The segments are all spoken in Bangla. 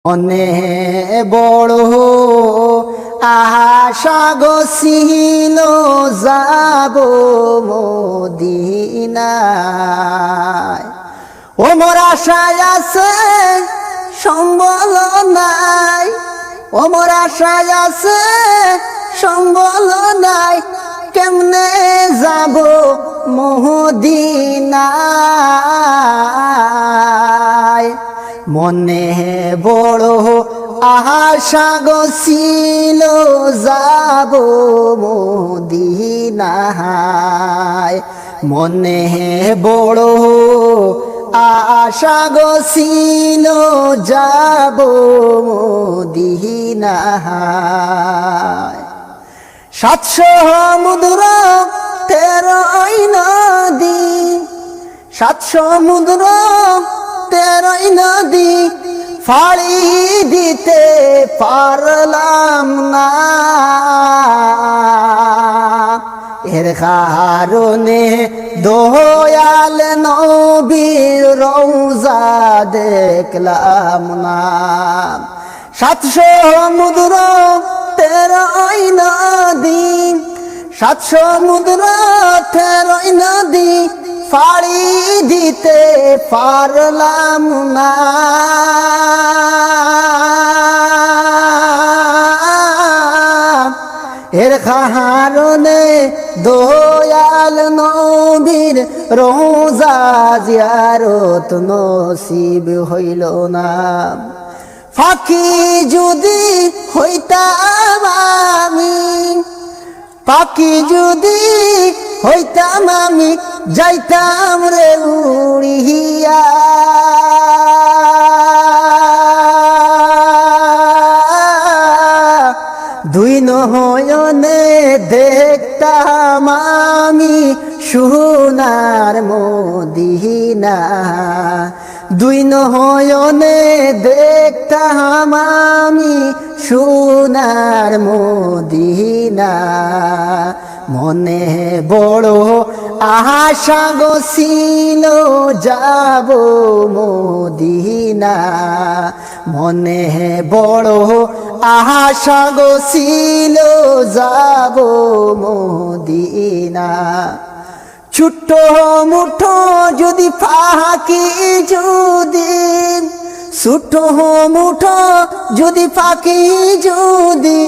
মনে বড় আশা গছিল যাব মদিনায়। ও মোর আশায় আছে সম্বল নাই, ও মোর আশায় আছে সম্বল নাই, কেমনে যাব মদিনায়। মনে বড় আশা গছিল যাব মদিনায়। মনে বড় আশা গছিল যাব মদিনায়। ৭০০ সমুদ্র ১৩ নদী, ৭০০ সমুদ্র ১৩ নদী, ফাড়ি দিতে পারলাম না। এর কারণে দয়াল নবীর রওজা দেখলাম না। ৭০০ সমুদ্র ১৩ নদী, ৭০০ সমুদ্র ১৩ নদী, ফাড়ি দিতে পারলাম না। এর কারণে দয়াল নবীর রওজা জিয়ারত নসিব হইল না। ফাঁকি যদি হইতাম আমি, পাখি যদি হইতাম আমি, যাইতাম রে উড়িয়া। দুই নয়নে দেখতাম আমি সোনার মদিনা, দুই নয়নে দেখতাম আমি সোনার মদিনা। মনে বড় আশা গছিল যাব মদিনা, মনে বড় আশা গছিল যাব মদিনা। ছোট্ট মুঠো যদি ফাঁকি যদি, ছোট্ট মুঠো যদি ফাঁকি যদি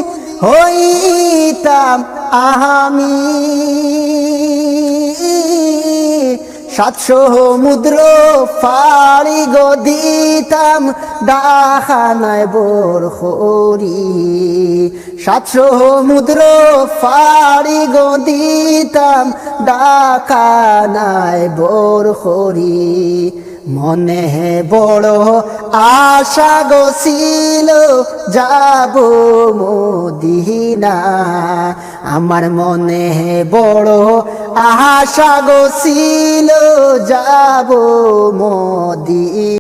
হইতাম আমি, ৭০০ সমুদ্র ফাড়ি গো দিতাম ডাকানায় বরখড়ি। ৭০০ সমুদ্র ফাড়ি গো দিতাম ডাকানায় বরখড়ি। মনে বড় আশা গছিল যাব মদিনা, আমার মনে বড় আশা গছিল যাব মদিনা।